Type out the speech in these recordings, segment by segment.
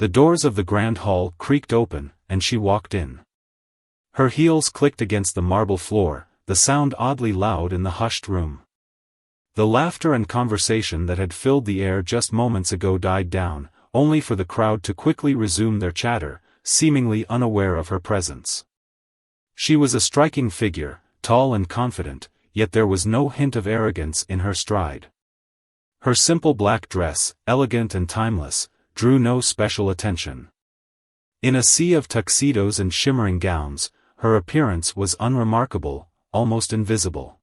The doors of the grand hall creaked open, and she walked in. Her heels clicked against the marble floor, the sound oddly loud in the hushed room. The laughter and conversation that had filled the air just moments ago died down, only for the crowd to quickly resume their chatter, seemingly unaware of her presence. She was a striking figure, tall and confident, yet there was no hint of arrogance in her stride. Her simple black dress, elegant and timeless, drew no special attention. In a sea of tuxedos and shimmering gowns, her appearance was unremarkable, almost invisible.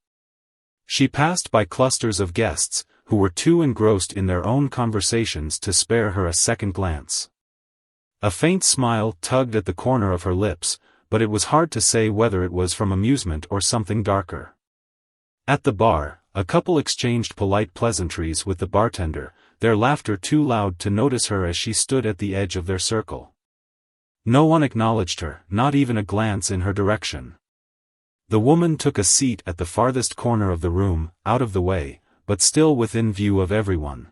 She passed by clusters of guests, who were too engrossed in their own conversations to spare her a second glance. A faint smile tugged at the corner of her lips, but it was hard to say whether it was from amusement or something darker. At the bar, a couple exchanged polite pleasantries with the bartender, their laughter too loud to notice her as she stood at the edge of their circle. No one acknowledged her, not even a glance in her direction. The woman took a seat at the farthest corner of the room, out of the way, but still within view of everyone.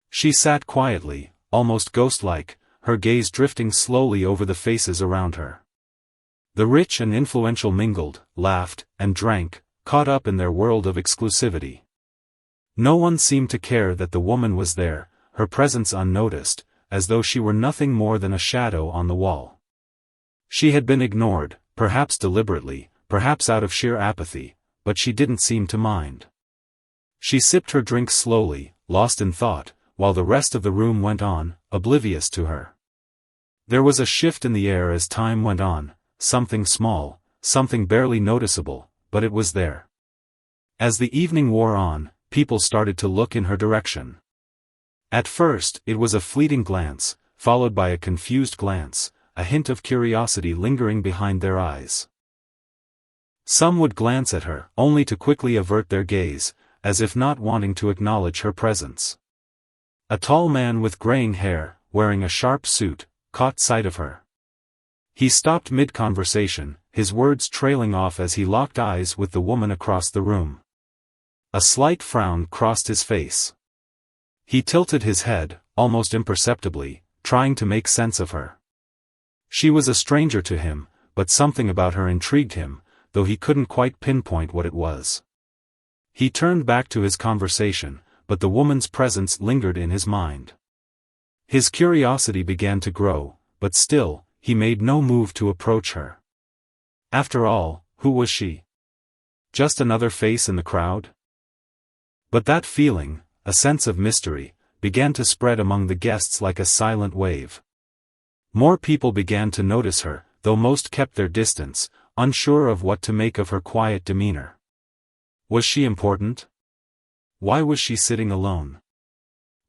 She sat quietly, almost ghost-like, her gaze drifting slowly over the faces around her. The rich and influential mingled, laughed, and drank, caught up in their world of exclusivity. No one seemed to care that the woman was there, her presence unnoticed, as though she were nothing more than a shadow on the wall. She had been ignored, perhaps deliberately, perhaps out of sheer apathy, but she didn't seem to mind. She sipped her drink slowly, lost in thought, while the rest of the room went on, oblivious to her. There was a shift in the air as time went on, something small, something barely noticeable, but it was there. As the evening wore on, people started to look in her direction. At first, it was a fleeting glance, followed by a confused glance, a hint of curiosity lingering behind their eyes. Some would glance at her, only to quickly avert their gaze, as if not wanting to acknowledge her presence. A tall man with graying hair, wearing a sharp suit, caught sight of her. He stopped mid-conversation, his words trailing off as he locked eyes with the woman across the room. A slight frown crossed his face. He tilted his head, almost imperceptibly, trying to make sense of her. She was a stranger to him, but something about her intrigued him, though he couldn't quite pinpoint what it was. He turned back to his conversation, but the woman's presence lingered in his mind. His curiosity began to grow, but still, he made no move to approach her. After all, who was she? Just another face in the crowd? But that feeling, a sense of mystery, began to spread among the guests like a silent wave. More people began to notice her, though most kept their distance, unsure of what to make of her quiet demeanor. Was she important? Why was she sitting alone?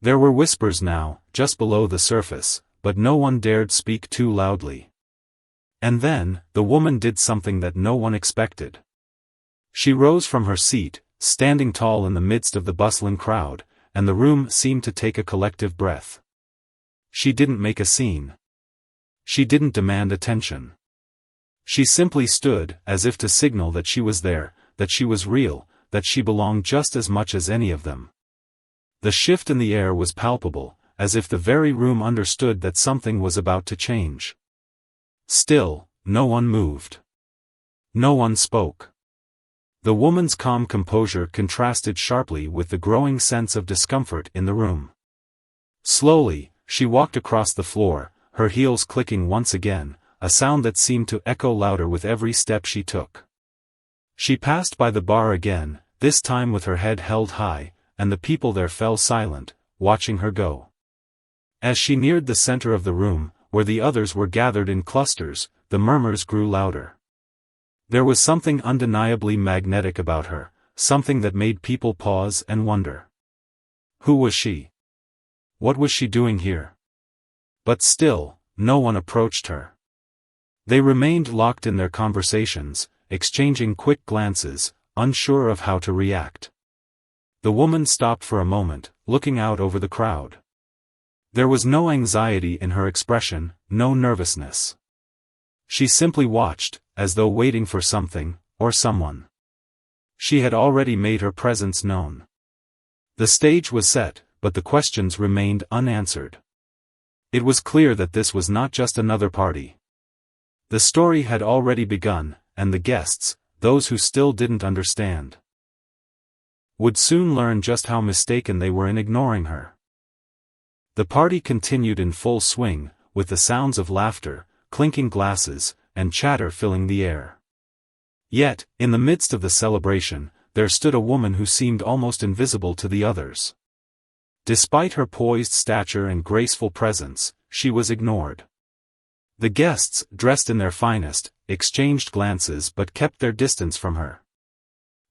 There were whispers now, just below the surface, but no one dared speak too loudly. And then, the woman did something that no one expected. She rose from her seat, standing tall in the midst of the bustling crowd, and the room seemed to take a collective breath. She didn't make a scene. She didn't demand attention. She simply stood, as if to signal that she was there, that she was real, that she belonged just as much as any of them. The shift in the air was palpable, as if the very room understood that something was about to change. Still, no one moved. No one spoke. The woman's calm composure contrasted sharply with the growing sense of discomfort in the room. Slowly, she walked across the floor, her heels clicking once again, a sound that seemed to echo louder with every step she took. She passed by the bar again, this time with her head held high, and the people there fell silent, watching her go. As she neared the center of the room, where the others were gathered in clusters, the murmurs grew louder. There was something undeniably magnetic about her, something that made people pause and wonder. Who was she? What was she doing here? But still, no one approached her. They remained locked in their conversations, exchanging quick glances, unsure of how to react. The woman stopped for a moment, looking out over the crowd. There was no anxiety in her expression, no nervousness. She simply watched, as though waiting for something, or someone. She had already made her presence known. The stage was set, but the questions remained unanswered. It was clear that this was not just another party. The story had already begun, and the guests, those who still didn't understand, would soon learn just how mistaken they were in ignoring her. The party continued in full swing, with the sounds of laughter, clinking glasses, and chatter filling the air. Yet, in the midst of the celebration, there stood a woman who seemed almost invisible to the others. Despite her poised stature and graceful presence, she was ignored. The guests, dressed in their finest, exchanged glances but kept their distance from her.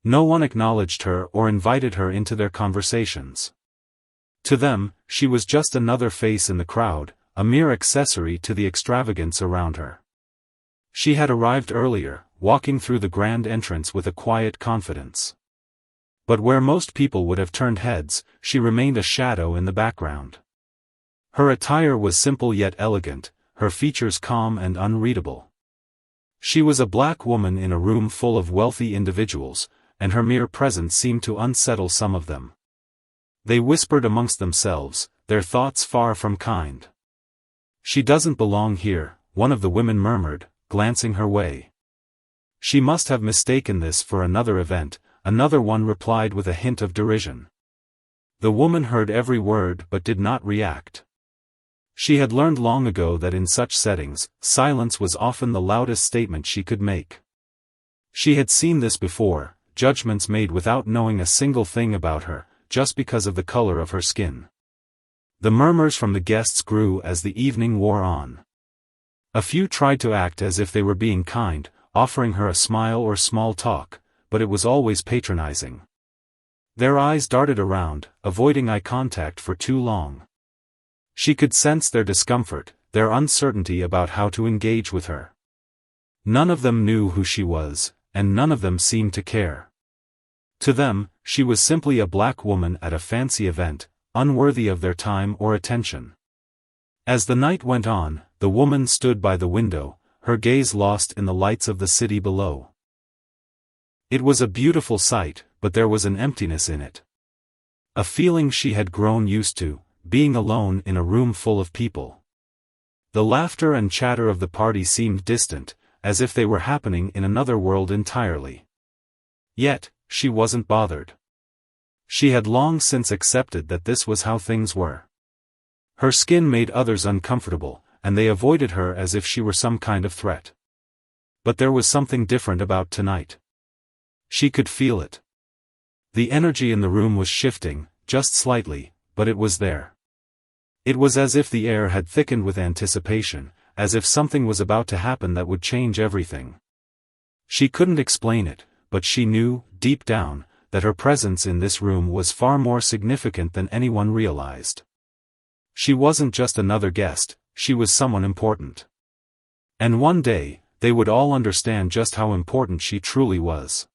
No one acknowledged her or invited her into their conversations. To them, she was just another face in the crowd, a mere accessory to the extravagance around her. She had arrived earlier, walking through the grand entrance with a quiet confidence. But where most people would have turned heads, she remained a shadow in the background. Her attire was simple yet elegant, her features calm and unreadable. She was a black woman in a room full of wealthy individuals, and her mere presence seemed to unsettle some of them. They whispered amongst themselves, their thoughts far from kind. "She doesn't belong here," one of the women murmured, glancing her way. "She must have mistaken this for another event," another one replied with a hint of derision. The woman heard every word but did not react. She had learned long ago that in such settings, silence was often the loudest statement she could make. She had seen this before, judgments made without knowing a single thing about her, just because of the color of her skin. The murmurs from the guests grew as the evening wore on. A few tried to act as if they were being kind, offering her a smile or small talk, but it was always patronizing. Their eyes darted around, avoiding eye contact for too long. She could sense their discomfort, their uncertainty about how to engage with her. None of them knew who she was, and none of them seemed to care. To them, she was simply a black woman at a fancy event, unworthy of their time or attention. As the night went on, the woman stood by the window, her gaze lost in the lights of the city below. It was a beautiful sight, but there was an emptiness in it. A feeling she had grown used to, being alone in a room full of people. The laughter and chatter of the party seemed distant, as if they were happening in another world entirely. Yet, she wasn't bothered. She had long since accepted that this was how things were. Her skin made others uncomfortable, and they avoided her as if she were some kind of threat. But there was something different about tonight. She could feel it. The energy in the room was shifting, just slightly, but it was there. It was as if the air had thickened with anticipation, as if something was about to happen that would change everything. She couldn't explain it, but she knew, deep down, that her presence in this room was far more significant than anyone realized. She wasn't just another guest, she was someone important. And one day, they would all understand just how important she truly was.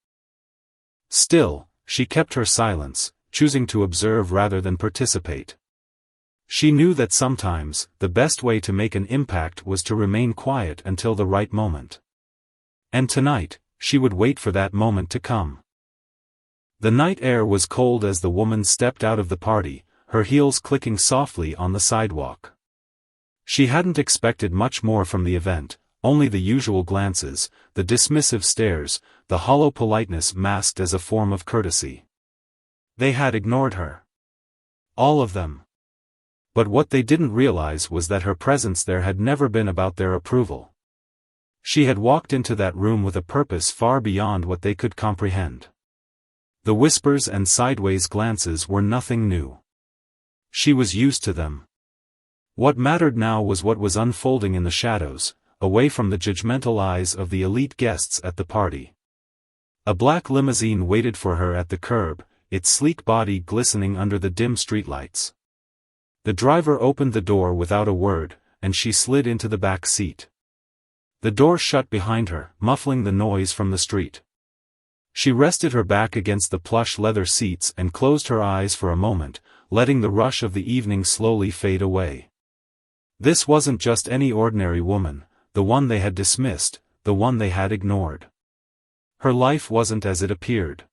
Still, she kept her silence, choosing to observe rather than participate. She knew that sometimes, the best way to make an impact was to remain quiet until the right moment. And tonight, she would wait for that moment to come. The night air was cold as the woman stepped out of the party, her heels clicking softly on the sidewalk. She hadn't expected much more from the event, only the usual glances, the dismissive stares, the hollow politeness masked as a form of courtesy. They had ignored her. All of them. But what they didn't realize was that her presence there had never been about their approval. She had walked into that room with a purpose far beyond what they could comprehend. The whispers and sideways glances were nothing new. She was used to them. What mattered now was what was unfolding in the shadows, away from the judgmental eyes of the elite guests at the party. A black limousine waited for her at the curb, its sleek body glistening under the dim streetlights. The driver opened the door without a word, and she slid into the back seat. The door shut behind her, muffling the noise from the street. She rested her back against the plush leather seats and closed her eyes for a moment, letting the rush of the evening slowly fade away. This wasn't just any ordinary woman, the one they had dismissed, the one they had ignored. Her life wasn't as it appeared.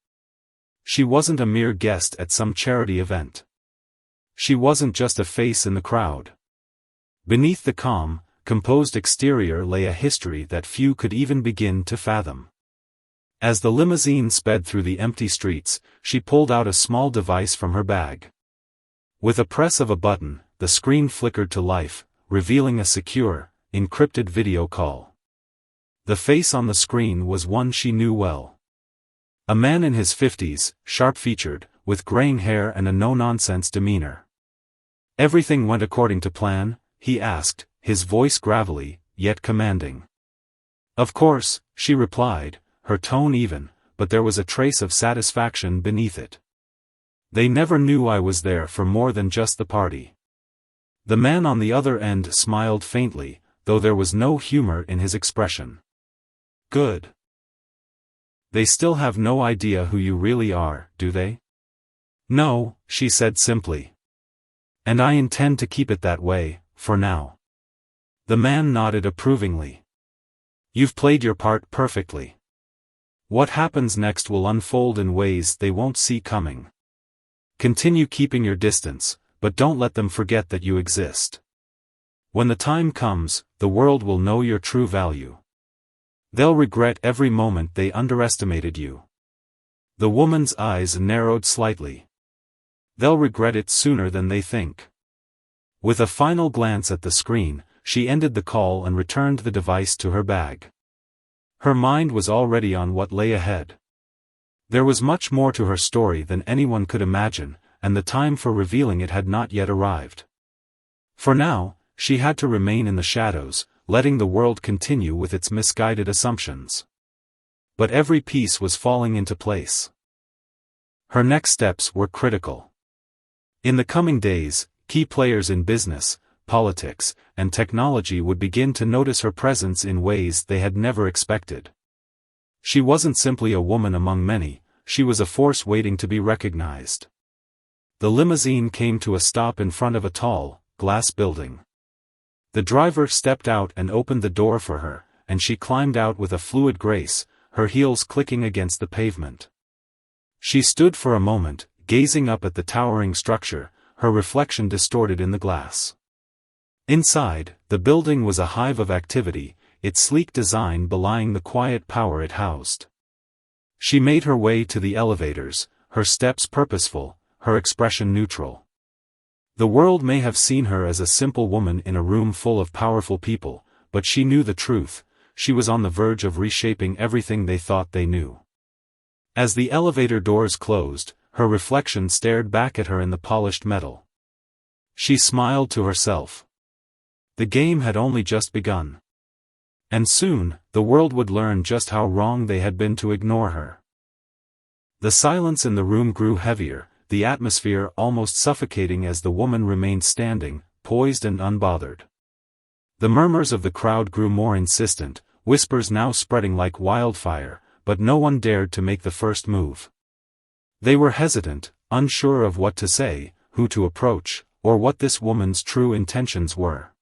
She wasn't a mere guest at some charity event. She wasn't just a face in the crowd. Beneath the calm, composed exterior lay a history that few could even begin to fathom. As the limousine sped through the empty streets, she pulled out a small device from her bag. With a press of a button, the screen flickered to life, revealing a secure, encrypted video call. The face on the screen was one she knew well. A man in his 50s, sharp-featured, with graying hair and a no-nonsense demeanor. "Everything went according to plan?" he asked, his voice gravelly, yet commanding. "Of course," she replied, her tone even, but there was a trace of satisfaction beneath it. "They never knew I was there for more than just the party." The man on the other end smiled faintly, though there was no humor in his expression. "Good. They still have no idea who you really are, do they?" "No," she said simply. "And I intend to keep it that way, for now." The man nodded approvingly. "You've played your part perfectly. What happens next will unfold in ways they won't see coming. Continue keeping your distance, but don't let them forget that you exist. When the time comes, the world will know your true value. They'll regret every moment they underestimated you." The woman's eyes narrowed slightly. "They'll regret it sooner than they think." With a final glance at the screen, she ended the call and returned the device to her bag. Her mind was already on what lay ahead. There was much more to her story than anyone could imagine, and the time for revealing it had not yet arrived. For now, she had to remain in the shadows, letting the world continue with its misguided assumptions. But every piece was falling into place. Her next steps were critical. In the coming days, key players in business, politics, and technology would begin to notice her presence in ways they had never expected. She wasn't simply a woman among many, she was a force waiting to be recognized. The limousine came to a stop in front of a tall, glass building. The driver stepped out and opened the door for her, and she climbed out with a fluid grace, her heels clicking against the pavement. She stood for a moment, gazing up at the towering structure, her reflection distorted in the glass. Inside, the building was a hive of activity, its sleek design belying the quiet power it housed. She made her way to the elevators, her steps purposeful, her expression neutral. The world may have seen her as a simple woman in a room full of powerful people, but she knew the truth, she was on the verge of reshaping everything they thought they knew. As the elevator doors closed, her reflection stared back at her in the polished metal. She smiled to herself. The game had only just begun. And soon, the world would learn just how wrong they had been to ignore her. The silence in the room grew heavier, the atmosphere almost suffocating as the woman remained standing, poised and unbothered. The murmurs of the crowd grew more insistent, whispers now spreading like wildfire, but no one dared to make the first move. They were hesitant, unsure of what to say, who to approach, or what this woman's true intentions were.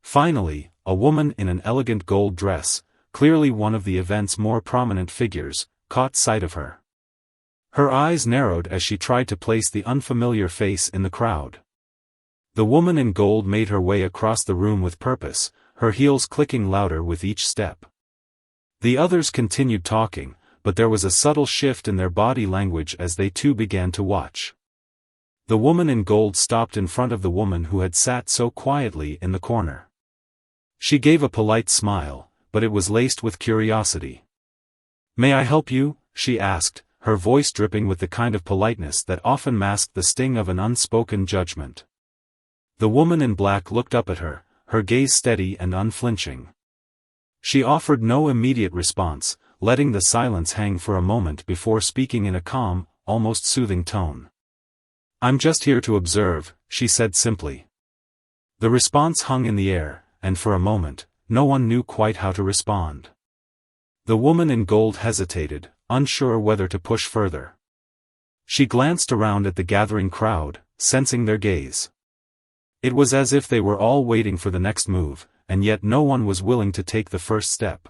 Finally, a woman in an elegant gold dress, clearly one of the event's more prominent figures, caught sight of her. Her eyes narrowed as she tried to place the unfamiliar face in the crowd. The woman in gold made her way across the room with purpose, her heels clicking louder with each step. The others continued talking, but there was a subtle shift in their body language as they too began to watch. The woman in gold stopped in front of the woman who had sat so quietly in the corner. She gave a polite smile, but it was laced with curiosity. "May I help you?" she asked, her voice dripping with the kind of politeness that often masked the sting of an unspoken judgment. The woman in black looked up at her, her gaze steady and unflinching. She offered no immediate response, letting the silence hang for a moment before speaking in a calm, almost soothing tone. "I'm just here to observe," she said simply. The response hung in the air, and for a moment, no one knew quite how to respond. The woman in gold hesitated, unsure whether to push further. She glanced around at the gathering crowd, sensing their gaze. It was as if they were all waiting for the next move, and yet no one was willing to take the first step.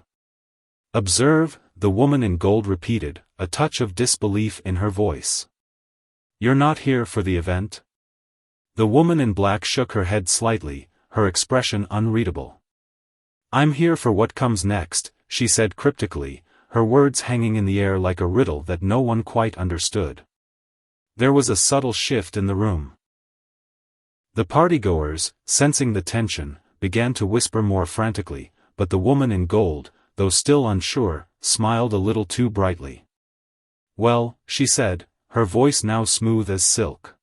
"Observe," the woman in gold repeated, a touch of disbelief in her voice. "You're not here for the event?" The woman in black shook her head slightly, her expression unreadable. "I'm here for what comes next," she said cryptically, her words hanging in the air like a riddle that no one quite understood. There was a subtle shift in the room. The partygoers, sensing the tension, began to whisper more frantically, but the woman in gold, though still unsure, smiled a little too brightly. "Well," she said, her voice now smooth as silk.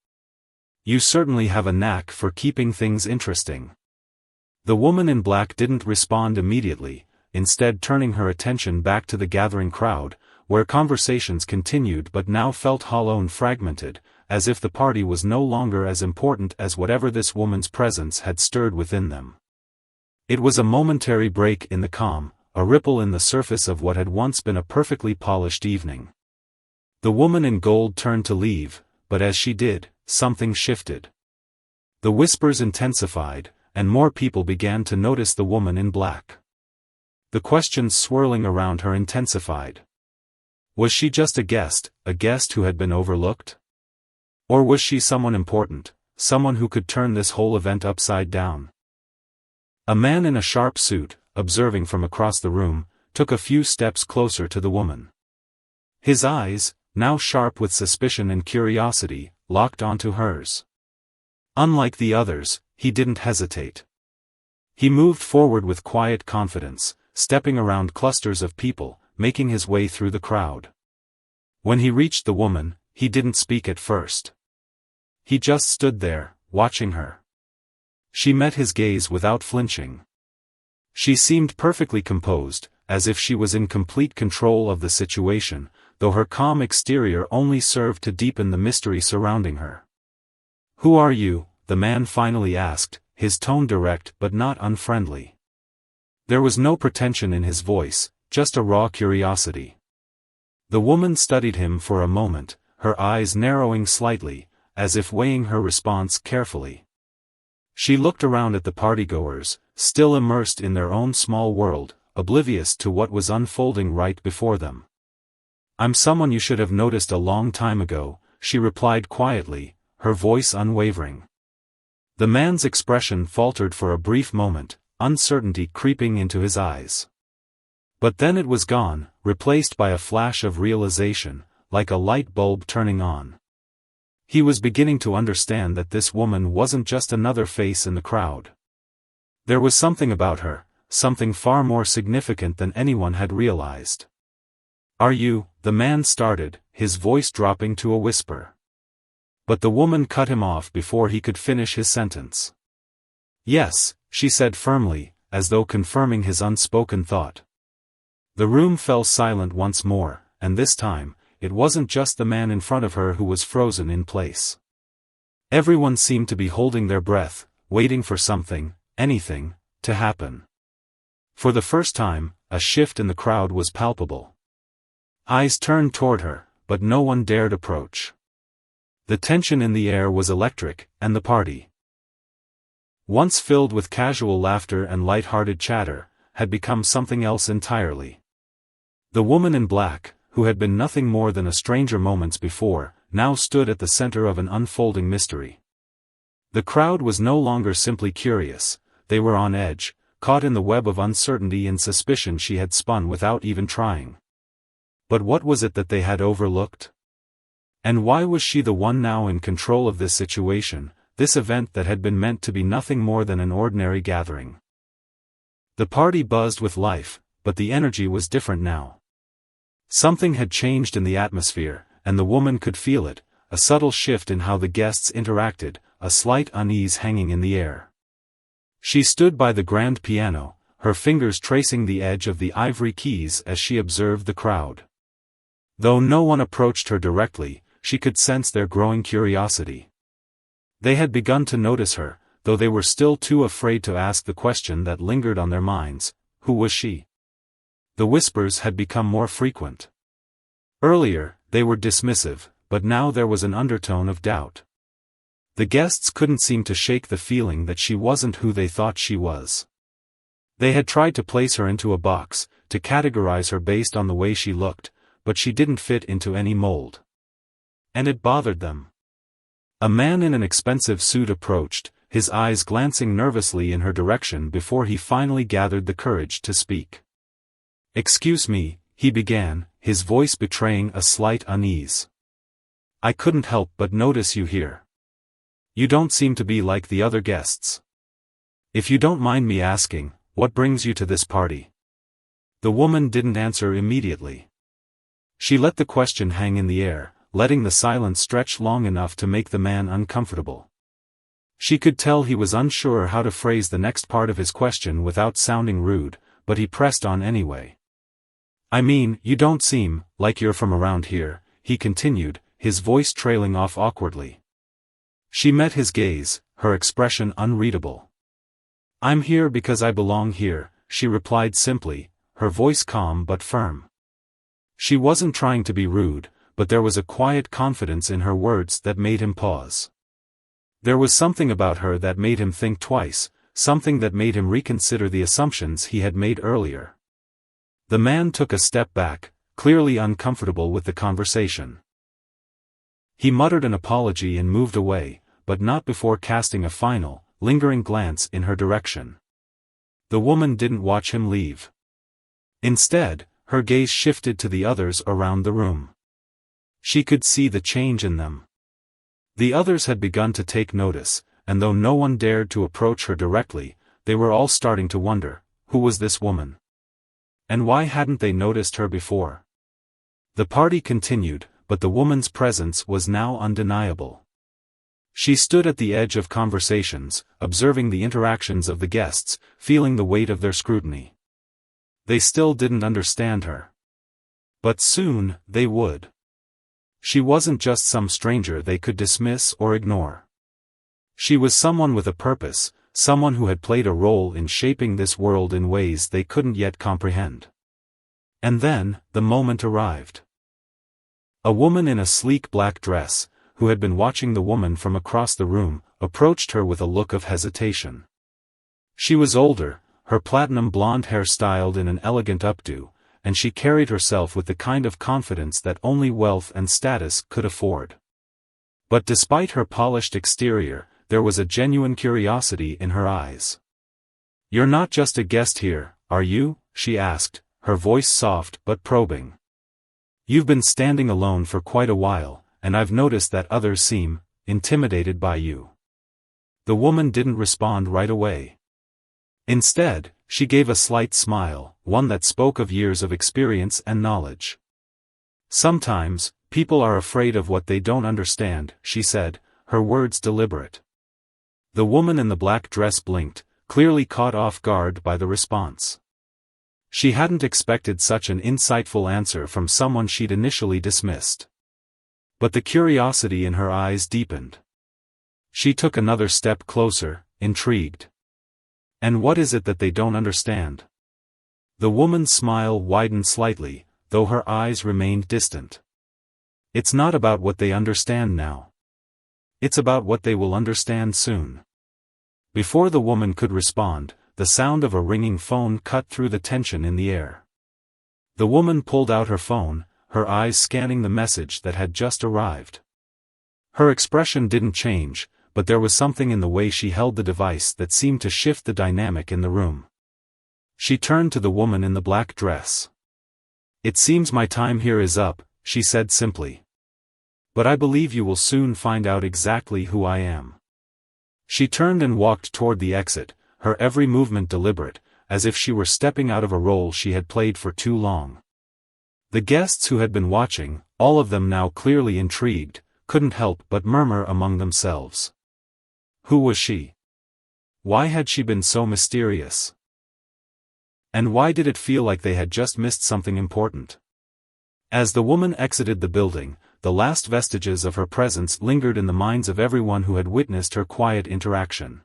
"You certainly have a knack for keeping things interesting." The woman in black didn't respond immediately, instead turning her attention back to the gathering crowd, where conversations continued but now felt hollow and fragmented, as if the party was no longer as important as whatever this woman's presence had stirred within them. It was a momentary break in the calm, a ripple in the surface of what had once been a perfectly polished evening. The woman in gold turned to leave, but as she did, something shifted. The whispers intensified, and more people began to notice the woman in black. The questions swirling around her intensified. Was she just a guest who had been overlooked? Or was she someone important, someone who could turn this whole event upside down? A man in a sharp suit, observing from across the room, took a few steps closer to the woman. His eyes, now sharp with suspicion and curiosity, locked onto hers. Unlike the others, he didn't hesitate. He moved forward with quiet confidence, stepping around clusters of people, making his way through the crowd. When he reached the woman, he didn't speak at first. He just stood there, watching her. She met his gaze without flinching. She seemed perfectly composed, as if she was in complete control of the situation, though her calm exterior only served to deepen the mystery surrounding her. "Who are you?" the man finally asked, his tone direct but not unfriendly. There was no pretension in his voice, just a raw curiosity. The woman studied him for a moment, her eyes narrowing slightly, as if weighing her response carefully. She looked around at the partygoers, still immersed in their own small world, oblivious to what was unfolding right before them. "I'm someone you should have noticed a long time ago," she replied quietly, her voice unwavering. The man's expression faltered for a brief moment, uncertainty creeping into his eyes. But then it was gone, replaced by a flash of realization, like a light bulb turning on. He was beginning to understand that this woman wasn't just another face in the crowd. There was something about her, something far more significant than anyone had realized. "Are you?" the man started, his voice dropping to a whisper. But the woman cut him off before he could finish his sentence. "Yes," she said firmly, as though confirming his unspoken thought. The room fell silent once more, and this time, it wasn't just the man in front of her who was frozen in place. Everyone seemed to be holding their breath, waiting for something, anything, to happen. For the first time, a shift in the crowd was palpable. Eyes turned toward her, but no one dared approach. The tension in the air was electric, and the party, once filled with casual laughter and light-hearted chatter, had become something else entirely. The woman in black, who had been nothing more than a stranger moments before, now stood at the center of an unfolding mystery. The crowd was no longer simply curious, they were on edge, caught in the web of uncertainty and suspicion she had spun without even trying. But what was it that they had overlooked? And why was she the one now in control of this situation, this event that had been meant to be nothing more than an ordinary gathering? The party buzzed with life, but the energy was different now. Something had changed in the atmosphere, and the woman could feel it, a subtle shift in how the guests interacted, a slight unease hanging in the air. She stood by the grand piano, her fingers tracing the edge of the ivory keys as she observed the crowd. Though no one approached her directly, she could sense their growing curiosity. They had begun to notice her, though they were still too afraid to ask the question that lingered on their minds: who was she? The whispers had become more frequent. Earlier, they were dismissive, but now there was an undertone of doubt. The guests couldn't seem to shake the feeling that she wasn't who they thought she was. They had tried to place her into a box, to categorize her based on the way she looked, but she didn't fit into any mold. And it bothered them. A man in an expensive suit approached, his eyes glancing nervously in her direction before he finally gathered the courage to speak. "Excuse me," he began, his voice betraying a slight unease. "I couldn't help but notice you here. You don't seem to be like the other guests. If you don't mind me asking, what brings you to this party?" The woman didn't answer immediately. She let the question hang in the air, letting the silence stretch long enough to make the man uncomfortable. She could tell he was unsure how to phrase the next part of his question without sounding rude, but he pressed on anyway. "I mean, you don't seem like you're from around here," he continued, his voice trailing off awkwardly. She met his gaze, her expression unreadable. "I'm here because I belong here," she replied simply, her voice calm but firm. She wasn't trying to be rude, but there was a quiet confidence in her words that made him pause. There was something about her that made him think twice, something that made him reconsider the assumptions he had made earlier. The man took a step back, clearly uncomfortable with the conversation. He muttered an apology and moved away, but not before casting a final, lingering glance in her direction. The woman didn't watch him leave. Instead, her gaze shifted to the others around the room. She could see the change in them. The others had begun to take notice, and though no one dared to approach her directly, they were all starting to wonder, who was this woman? And why hadn't they noticed her before? The party continued, but the woman's presence was now undeniable. She stood at the edge of conversations, observing the interactions of the guests, feeling the weight of their scrutiny. They still didn't understand her. But soon, they would. She wasn't just some stranger they could dismiss or ignore. She was someone with a purpose, someone who had played a role in shaping this world in ways they couldn't yet comprehend. And then, the moment arrived. A woman in a sleek black dress, who had been watching the woman from across the room, approached her with a look of hesitation. She was older, her platinum blonde hair styled in an elegant updo, and she carried herself with the kind of confidence that only wealth and status could afford. But despite her polished exterior, there was a genuine curiosity in her eyes. "You're not just a guest here, are you?" she asked, her voice soft but probing. "You've been standing alone for quite a while, and I've noticed that others seem intimidated by you." The woman didn't respond right away. Instead, she gave a slight smile, one that spoke of years of experience and knowledge. "Sometimes, people are afraid of what they don't understand," she said, her words deliberate. The woman in the black dress blinked, clearly caught off guard by the response. She hadn't expected such an insightful answer from someone she'd initially dismissed. But the curiosity in her eyes deepened. She took another step closer, intrigued. "And what is it that they don't understand?" The woman's smile widened slightly, though her eyes remained distant. "It's not about what they understand now. It's about what they will understand soon." Before the woman could respond, the sound of a ringing phone cut through the tension in the air. The woman pulled out her phone, her eyes scanning the message that had just arrived. Her expression didn't change, but there was something in the way she held the device that seemed to shift the dynamic in the room. She turned to the woman in the black dress. "It seems my time here is up," she said simply. "But I believe you will soon find out exactly who I am." She turned and walked toward the exit, her every movement deliberate, as if she were stepping out of a role she had played for too long. The guests who had been watching, all of them now clearly intrigued, couldn't help but murmur among themselves. Who was she? Why had she been so mysterious? And why did it feel like they had just missed something important? As the woman exited the building, the last vestiges of her presence lingered in the minds of everyone who had witnessed her quiet interaction.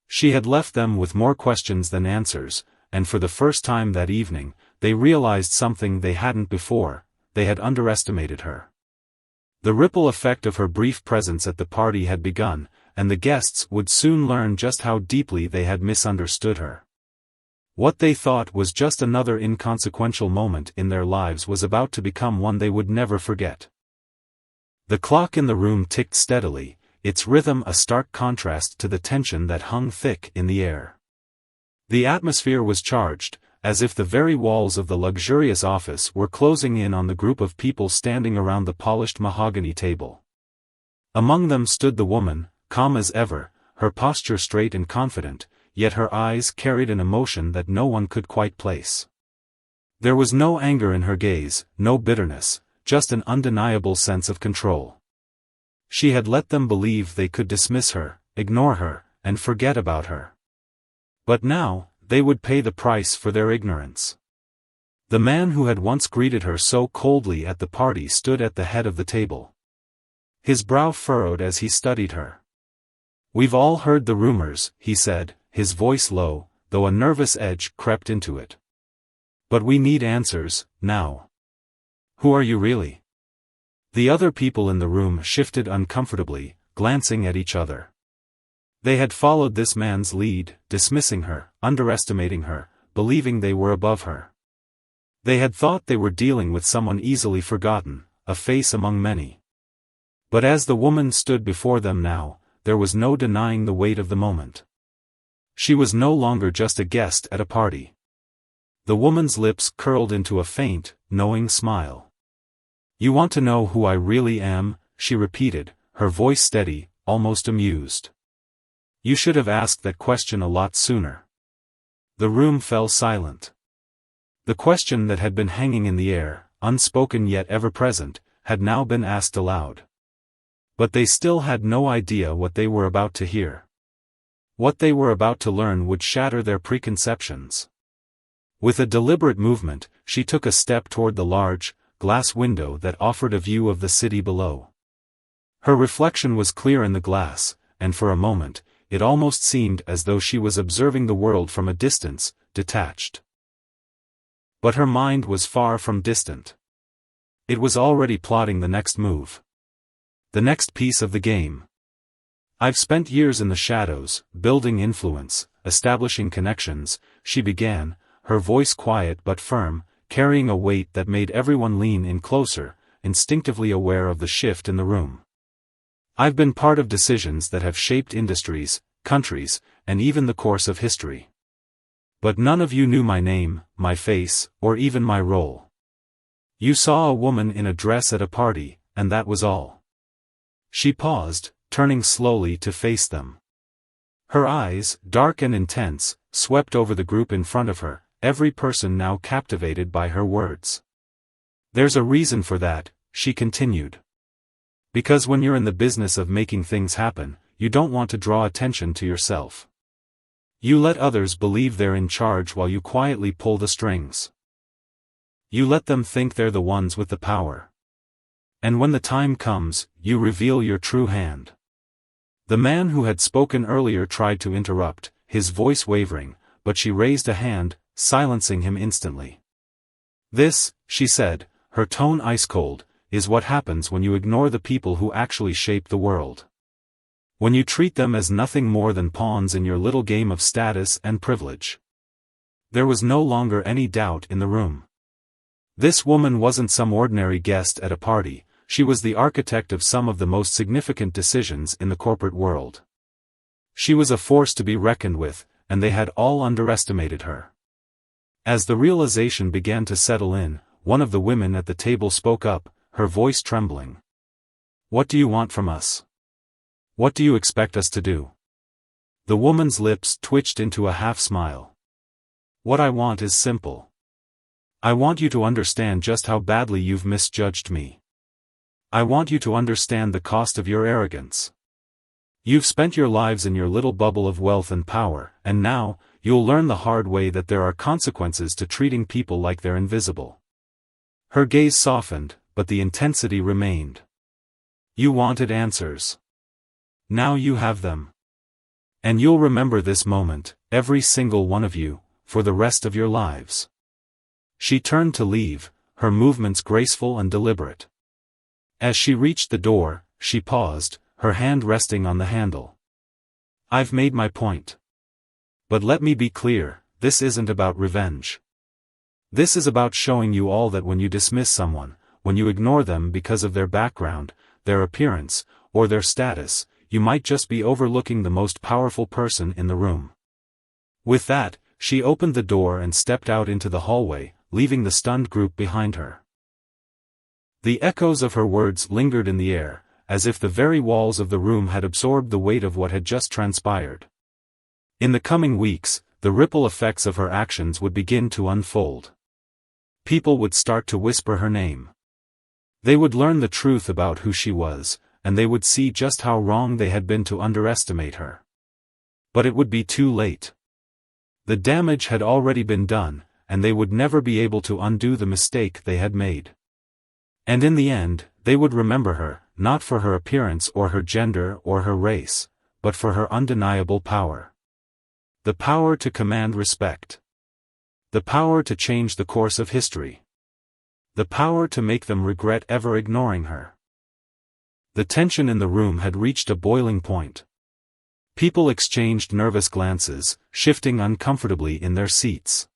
She had left them with more questions than answers, and for the first time that evening, they realized something they hadn't before: they had underestimated her. The ripple effect of her brief presence at the party had begun, and the guests would soon learn just how deeply they had misunderstood her. What they thought was just another inconsequential moment in their lives was about to become one they would never forget. The clock in the room ticked steadily, its rhythm a stark contrast to the tension that hung thick in the air. The atmosphere was charged, as if the very walls of the luxurious office were closing in on the group of people standing around the polished mahogany table. Among them stood the woman, calm as ever, her posture straight and confident, yet her eyes carried an emotion that no one could quite place. There was no anger in her gaze, no bitterness, just an undeniable sense of control. She had let them believe they could dismiss her, ignore her, and forget about her. But now, they would pay the price for their ignorance. The man who had once greeted her so coldly at the party stood at the head of the table. His brow furrowed as he studied her. "We've all heard the rumors," he said, his voice low, though a nervous edge crept into it. "But we need answers, now. Who are you really?" The other people in the room shifted uncomfortably, glancing at each other. They had followed this man's lead, dismissing her, underestimating her, believing they were above her. They had thought they were dealing with someone easily forgotten, a face among many. But as the woman stood before them now, there was no denying the weight of the moment. She was no longer just a guest at a party. The woman's lips curled into a faint, knowing smile. "You want to know who I really am?" she repeated, her voice steady, almost amused. "You should have asked that question a lot sooner." The room fell silent. The question that had been hanging in the air, unspoken yet ever present, had now been asked aloud. But they still had no idea what they were about to hear. What they were about to learn would shatter their preconceptions. With a deliberate movement, she took a step toward the large, glass window that offered a view of the city below. Her reflection was clear in the glass, and for a moment, it almost seemed as though she was observing the world from a distance, detached. But her mind was far from distant. It was already plotting the next move. The next piece of the game. "I've spent years in the shadows, building influence, establishing connections," she began, her voice quiet but firm, carrying a weight that made everyone lean in closer, instinctively aware of the shift in the room. "I've been part of decisions that have shaped industries, countries, and even the course of history. But none of you knew my name, my face, or even my role. You saw a woman in a dress at a party, and that was all." She paused, turning slowly to face them. Her eyes, dark and intense, swept over the group in front of her, every person now captivated by her words. "There's a reason for that," she continued. "Because when you're in the business of making things happen, you don't want to draw attention to yourself. You let others believe they're in charge while you quietly pull the strings. You let them think they're the ones with the power. And when the time comes, you reveal your true hand." The man who had spoken earlier tried to interrupt, his voice wavering, but she raised a hand, silencing him instantly. "This," she said, her tone ice-cold, "is what happens when you ignore the people who actually shape the world. When you treat them as nothing more than pawns in your little game of status and privilege." There was no longer any doubt in the room. This woman wasn't some ordinary guest at a party, she was the architect of some of the most significant decisions in the corporate world. She was a force to be reckoned with, and they had all underestimated her. As the realization began to settle in, one of the women at the table spoke up, her voice trembling. "What do you want from us? What do you expect us to do?" The woman's lips twitched into a half-smile. "What I want is simple. I want you to understand just how badly you've misjudged me. I want you to understand the cost of your arrogance. You've spent your lives in your little bubble of wealth and power, and now, you'll learn the hard way that there are consequences to treating people like they're invisible." Her gaze softened, but the intensity remained. "You wanted answers. Now you have them. And you'll remember this moment, every single one of you, for the rest of your lives." She turned to leave, her movements graceful and deliberate. As she reached the door, she paused, her hand resting on the handle. "I've made my point. But let me be clear, this isn't about revenge. This is about showing you all that when you dismiss someone, when you ignore them because of their background, their appearance, or their status, you might just be overlooking the most powerful person in the room. With that, she opened the door and stepped out into the hallway, leaving the stunned group behind her. The echoes of her words lingered in the air, as if the very walls of the room had absorbed the weight of what had just transpired. In the coming weeks, the ripple effects of her actions would begin to unfold. People would start to whisper her name. They would learn the truth about who she was, and they would see just how wrong they had been to underestimate her. But it would be too late. The damage had already been done, and they would never be able to undo the mistake they had made. And in the end, they would remember her, not for her appearance or her gender or her race, but for her undeniable power. The power to command respect. The power to change the course of history. The power to make them regret ever ignoring her. The tension in the room had reached a boiling point. People exchanged nervous glances, shifting uncomfortably in their seats.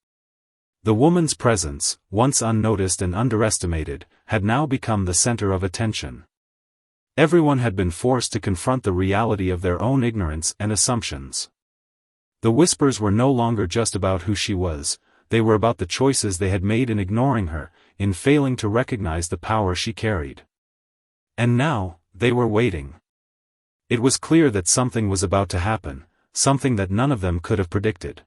The woman's presence, once unnoticed and underestimated, had now become the center of attention. Everyone had been forced to confront the reality of their own ignorance and assumptions. The whispers were no longer just about who she was, they were about the choices they had made in ignoring her, in failing to recognize the power she carried. And now, they were waiting. It was clear that something was about to happen, something that none of them could have predicted.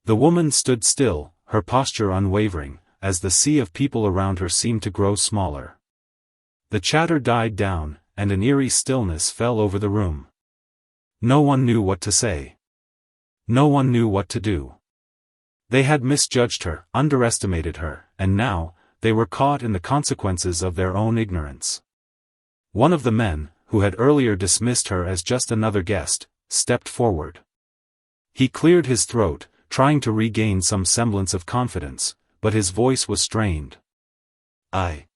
The woman stood still, her posture unwavering, as the sea of people around her seemed to grow smaller. The chatter died down, and an eerie stillness fell over the room. No one knew what to say. No one knew what to do. They had misjudged her, underestimated her, and now, they were caught in the consequences of their own ignorance. One of the men, who had earlier dismissed her as just another guest, stepped forward. He cleared his throat, trying to regain some semblance of confidence, but his voice was strained. I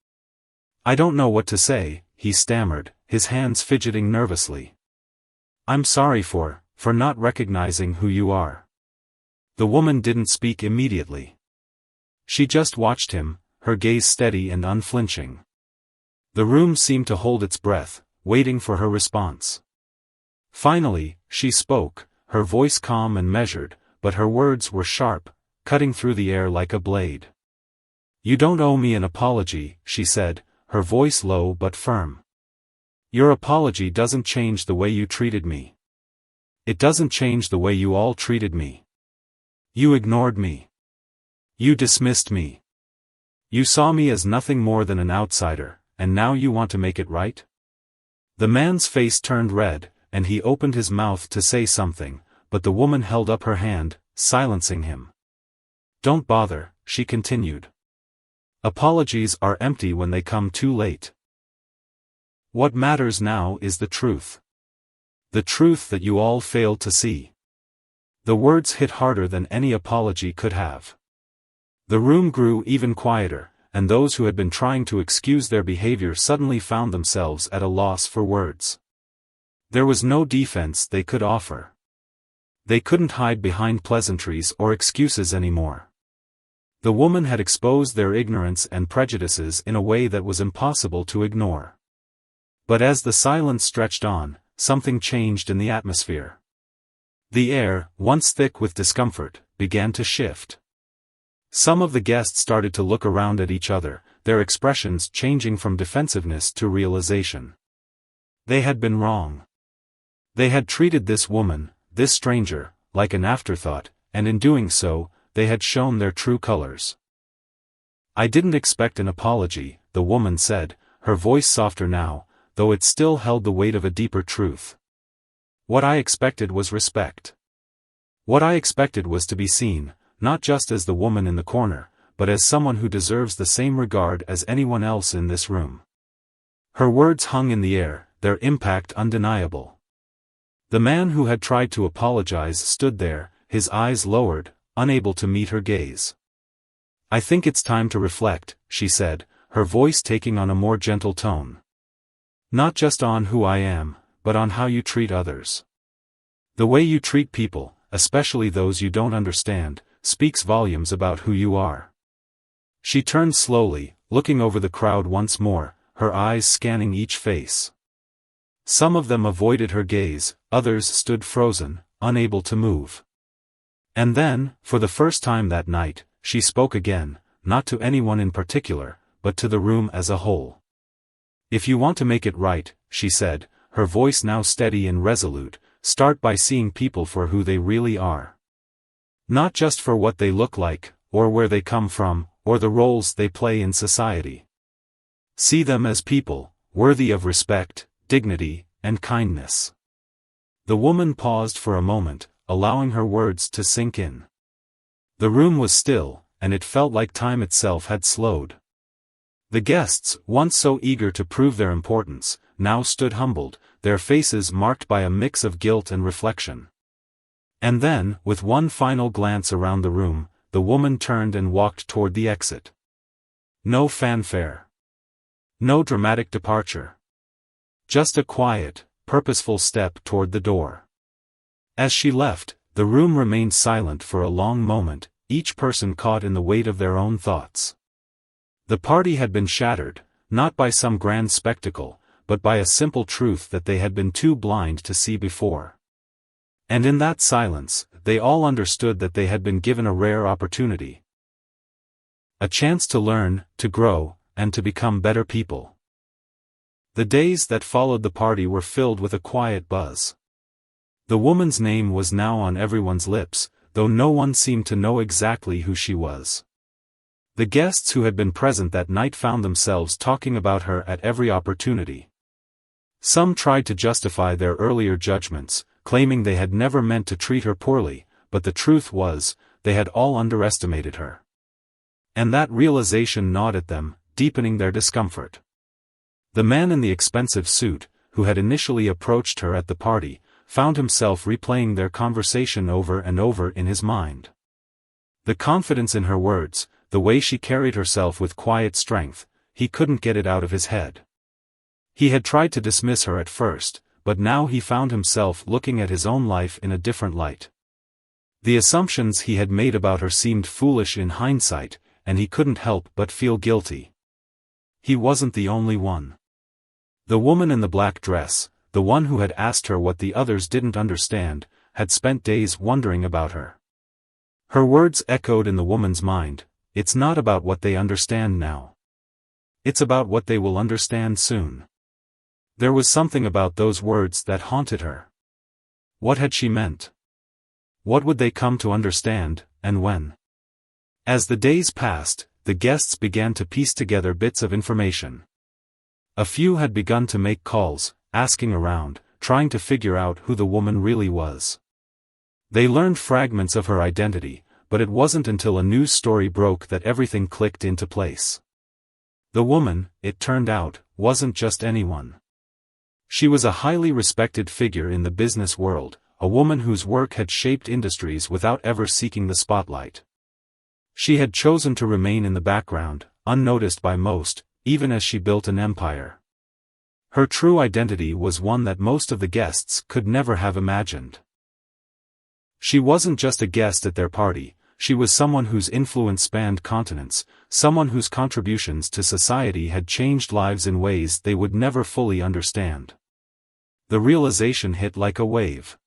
don't know what to say," he stammered, his hands fidgeting nervously. "I'm sorry for not recognizing who you are." The woman didn't speak immediately. She just watched him, her gaze steady and unflinching. The room seemed to hold its breath, waiting for her response. Finally, she spoke, her voice calm and measured, but her words were sharp, cutting through the air like a blade. "You don't owe me an apology," she said, her voice low but firm. "Your apology doesn't change the way you treated me. It doesn't change the way you all treated me. You ignored me. You dismissed me. You saw me as nothing more than an outsider, and now you want to make it right?" The man's face turned red, and he opened his mouth to say something, but the woman held up her hand, silencing him. "Don't bother," she continued. "Apologies are empty when they come too late. What matters now is the truth. The truth that you all failed to see." The words hit harder than any apology could have. The room grew even quieter, and those who had been trying to excuse their behavior suddenly found themselves at a loss for words. There was no defense they could offer. They couldn't hide behind pleasantries or excuses anymore. The woman had exposed their ignorance and prejudices in a way that was impossible to ignore. But as the silence stretched on, something changed in the atmosphere. The air, once thick with discomfort, began to shift. Some of the guests started to look around at each other, their expressions changing from defensiveness to realization. They had been wrong. They had treated this woman, this stranger, like an afterthought, and in doing so, they had shown their true colors. "I didn't expect an apology," the woman said, her voice softer now, though it still held the weight of a deeper truth. "What I expected was respect. What I expected was to be seen, not just as the woman in the corner, but as someone who deserves the same regard as anyone else in this room." Her words hung in the air, their impact undeniable. The man who had tried to apologize stood there, his eyes lowered, unable to meet her gaze. "I think it's time to reflect," she said, her voice taking on a more gentle tone. "Not just on who I am, but on how you treat others. The way you treat people, especially those you don't understand, speaks volumes about who you are." She turned slowly, looking over the crowd once more, her eyes scanning each face. Some of them avoided her gaze, others stood frozen, unable to move. And then, for the first time that night, she spoke again, not to anyone in particular, but to the room as a whole. "If you want to make it right," she said, her voice now steady and resolute, "start by seeing people for who they really are. Not just for what they look like, or where they come from, or the roles they play in society. See them as people, worthy of respect, dignity, and kindness." The woman paused for a moment, allowing her words to sink in. The room was still, and it felt like time itself had slowed. The guests, once so eager to prove their importance, now stood humbled, their faces marked by a mix of guilt and reflection. And then, with one final glance around the room, the woman turned and walked toward the exit. No fanfare. No dramatic departure. Just a quiet, purposeful step toward the door. As she left, the room remained silent for a long moment, each person caught in the weight of their own thoughts. The party had been shattered, not by some grand spectacle, but by a simple truth that they had been too blind to see before. And in that silence, they all understood that they had been given a rare opportunity. A chance to learn, to grow, and to become better people. The days that followed the party were filled with a quiet buzz. The woman's name was now on everyone's lips, though no one seemed to know exactly who she was. The guests who had been present that night found themselves talking about her at every opportunity. Some tried to justify their earlier judgments, claiming they had never meant to treat her poorly, but the truth was, they had all underestimated her. And that realization gnawed at them, deepening their discomfort. The man in the expensive suit, who had initially approached her at the party, found himself replaying their conversation over and over in his mind. The confidence in her words, the way she carried herself with quiet strength, he couldn't get it out of his head. He had tried to dismiss her at first, but now he found himself looking at his own life in a different light. The assumptions he had made about her seemed foolish in hindsight, and he couldn't help but feel guilty. He wasn't the only one. The woman in the black dress, the one who had asked her what the others didn't understand, had spent days wondering about her. Her words echoed in the woman's mind, "It's not about what they understand now. It's about what they will understand soon." There was something about those words that haunted her. What had she meant? What would they come to understand, and when? As the days passed, the guests began to piece together bits of information. A few had begun to make calls, asking around, trying to figure out who the woman really was. They learned fragments of her identity, but it wasn't until a news story broke that everything clicked into place. The woman, it turned out, wasn't just anyone. She was a highly respected figure in the business world, a woman whose work had shaped industries without ever seeking the spotlight. She had chosen to remain in the background, unnoticed by most, even as she built an empire. Her true identity was one that most of the guests could never have imagined. She wasn't just a guest at their party, she was someone whose influence spanned continents, someone whose contributions to society had changed lives in ways they would never fully understand. The realization hit like a wave.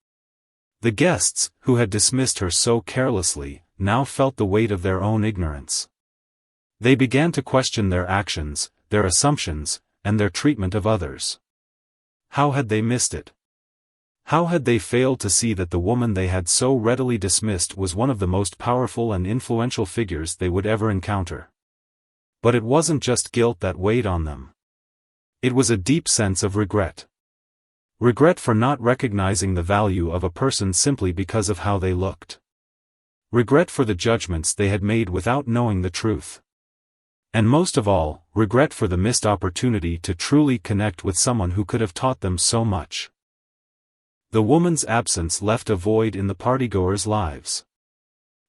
The guests, who had dismissed her so carelessly, now felt the weight of their own ignorance. They began to question their actions, their assumptions, and their treatment of others. How had they missed it? How had they failed to see that the woman they had so readily dismissed was one of the most powerful and influential figures they would ever encounter? But it wasn't just guilt that weighed on them. It was a deep sense of regret. Regret for not recognizing the value of a person simply because of how they looked. Regret for the judgments they had made without knowing the truth. And most of all, regret for the missed opportunity to truly connect with someone who could have taught them so much. The woman's absence left a void in the partygoers' lives.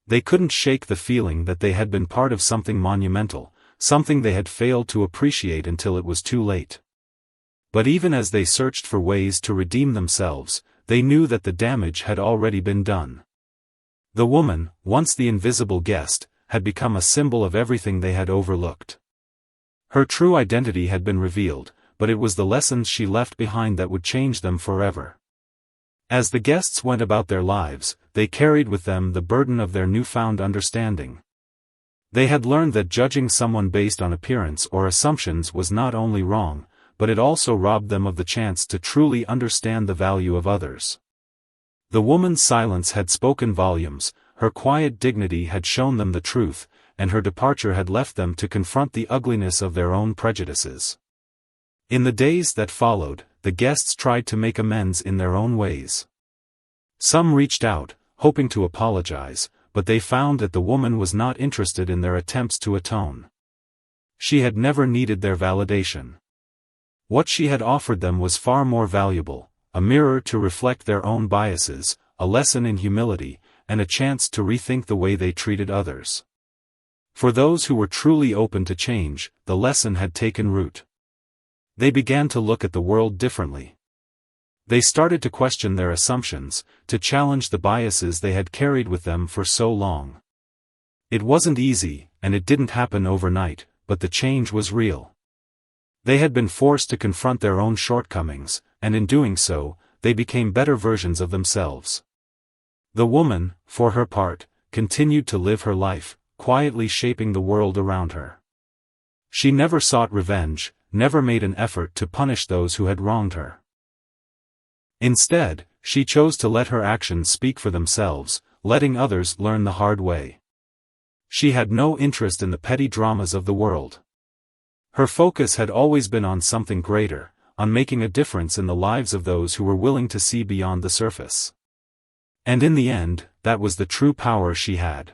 They couldn't shake the feeling that they had been part of something monumental, something they had failed to appreciate until it was too late. But even as they searched for ways to redeem themselves, they knew that the damage had already been done. The woman, once the invisible guest, had become a symbol of everything they had overlooked. Her true identity had been revealed, but it was the lessons she left behind that would change them forever. As the guests went about their lives, they carried with them the burden of their newfound understanding. They had learned that judging someone based on appearance or assumptions was not only wrong, but it also robbed them of the chance to truly understand the value of others. The woman's silence had spoken volumes, her quiet dignity had shown them the truth, and her departure had left them to confront the ugliness of their own prejudices. In the days that followed, the guests tried to make amends in their own ways. Some reached out, hoping to apologize, but they found that the woman was not interested in their attempts to atone. She had never needed their validation. What she had offered them was far more valuable, a mirror to reflect their own biases, a lesson in humility, and a chance to rethink the way they treated others. For those who were truly open to change, the lesson had taken root. They began to look at the world differently. They started to question their assumptions, to challenge the biases they had carried with them for so long. It wasn't easy, and it didn't happen overnight, but the change was real. They had been forced to confront their own shortcomings, and in doing so, they became better versions of themselves. The woman, for her part, continued to live her life, quietly shaping the world around her. She never sought revenge, never made an effort to punish those who had wronged her. Instead, she chose to let her actions speak for themselves, letting others learn the hard way. She had no interest in the petty dramas of the world. Her focus had always been on something greater, on making a difference in the lives of those who were willing to see beyond the surface. And in the end, that was the true power she had.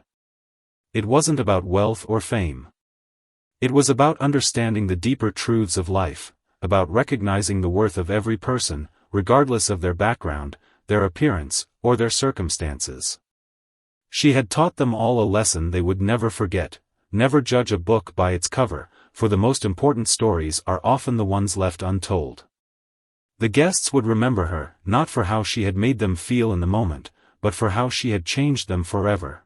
It wasn't about wealth or fame. It was about understanding the deeper truths of life, about recognizing the worth of every person, regardless of their background, their appearance, or their circumstances. She had taught them all a lesson they would never forget: never judge a book by its cover, for the most important stories are often the ones left untold. The guests would remember her, not for how she had made them feel in the moment, but for how she had changed them forever.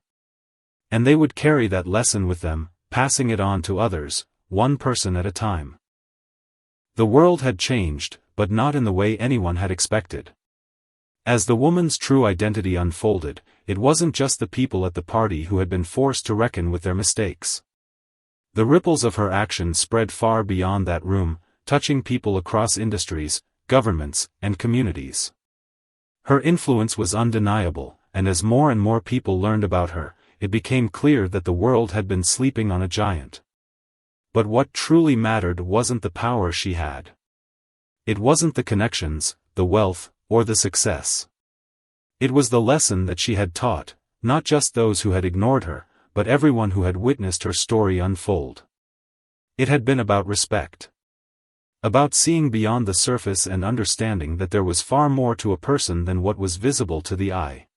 And they would carry that lesson with them, passing it on to others, one person at a time. The world had changed, but not in the way anyone had expected. As the woman's true identity unfolded, it wasn't just the people at the party who had been forced to reckon with their mistakes. The ripples of her actions spread far beyond that room, touching people across industries, governments, and communities. Her influence was undeniable, and as more and more people learned about her, it became clear that the world had been sleeping on a giant. But what truly mattered wasn't the power she had. It wasn't the connections, the wealth, or the success. It was the lesson that she had taught, not just those who had ignored her, but everyone who had witnessed her story unfold. It had been about respect. About seeing beyond the surface and understanding that there was far more to a person than what was visible to the eye.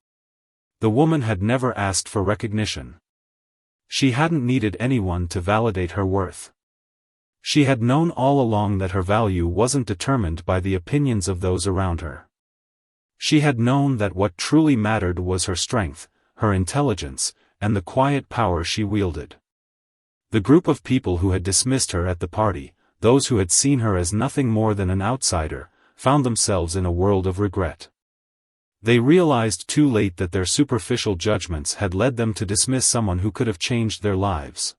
The woman had never asked for recognition. She hadn't needed anyone to validate her worth. She had known all along that her value wasn't determined by the opinions of those around her. She had known that what truly mattered was her strength, her intelligence, and the quiet power she wielded. The group of people who had dismissed her at the party, those who had seen her as nothing more than an outsider, found themselves in a world of regret. They realized too late that their superficial judgments had led them to dismiss someone who could have changed their lives.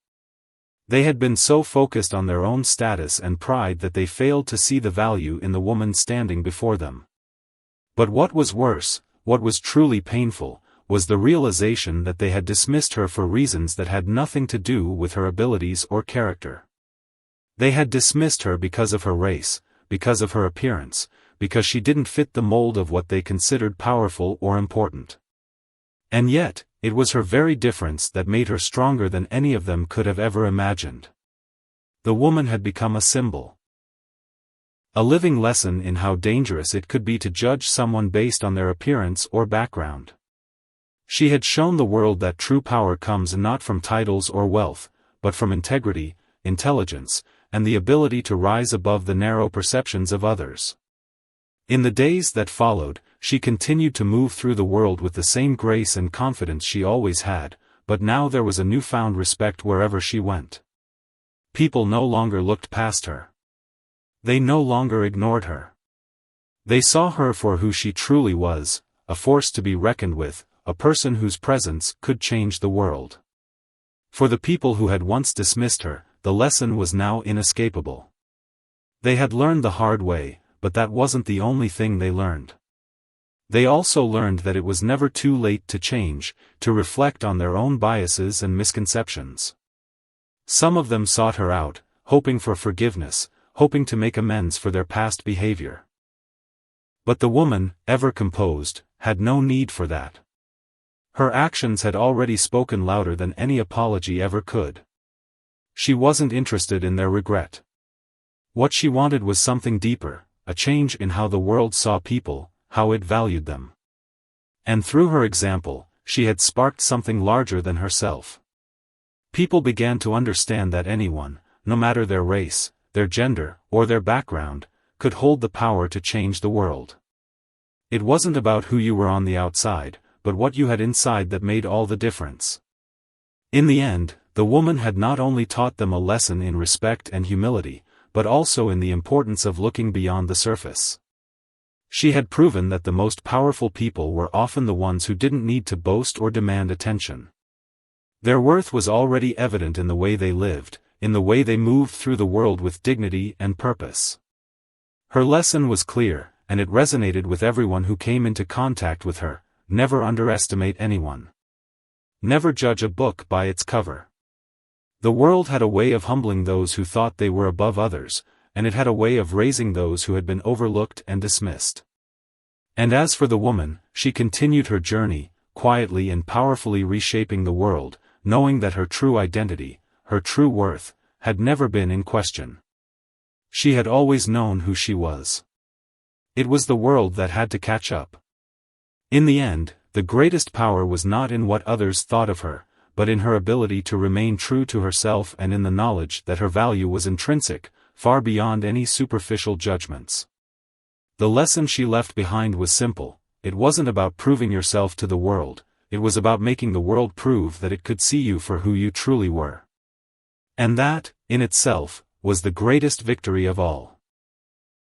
They had been so focused on their own status and pride that they failed to see the value in the woman standing before them. But what was worse, what was truly painful, was the realization that they had dismissed her for reasons that had nothing to do with her abilities or character. They had dismissed her because of her race, because of her appearance, because she didn't fit the mold of what they considered powerful or important. And yet, it was her very difference that made her stronger than any of them could have ever imagined. The woman had become a symbol. A living lesson in how dangerous it could be to judge someone based on their appearance or background. She had shown the world that true power comes not from titles or wealth, but from integrity, intelligence, and the ability to rise above the narrow perceptions of others. In the days that followed, she continued to move through the world with the same grace and confidence she always had, but now there was a newfound respect wherever she went. People no longer looked past her. They no longer ignored her. They saw her for who she truly was, a force to be reckoned with, a person whose presence could change the world. For the people who had once dismissed her, the lesson was now inescapable. They had learned the hard way, but that wasn't the only thing they learned. They also learned that it was never too late to change, to reflect on their own biases and misconceptions. Some of them sought her out, hoping for forgiveness, hoping to make amends for their past behavior. But the woman, ever composed, had no need for that. Her actions had already spoken louder than any apology ever could. She wasn't interested in their regret. What she wanted was something deeper, a change in how the world saw people, how it valued them. And through her example, she had sparked something larger than herself. People began to understand that anyone, no matter their race, their gender, or their background, could hold the power to change the world. It wasn't about who you were on the outside, but what you had inside that made all the difference. In the end, the woman had not only taught them a lesson in respect and humility, but also in the importance of looking beyond the surface. She had proven that the most powerful people were often the ones who didn't need to boast or demand attention. Their worth was already evident in the way they lived, in the way they moved through the world with dignity and purpose. Her lesson was clear, and it resonated with everyone who came into contact with her: never underestimate anyone. Never judge a book by its cover. The world had a way of humbling those who thought they were above others, and it had a way of raising those who had been overlooked and dismissed. And as for the woman, she continued her journey, quietly and powerfully reshaping the world, knowing that her true identity, her true worth, had never been in question. She had always known who she was. It was the world that had to catch up. In the end, the greatest power was not in what others thought of her, but in her ability to remain true to herself and in the knowledge that her value was intrinsic, far beyond any superficial judgments. The lesson she left behind was simple: it wasn't about proving yourself to the world, it was about making the world prove that it could see you for who you truly were. And that, in itself, was the greatest victory of all.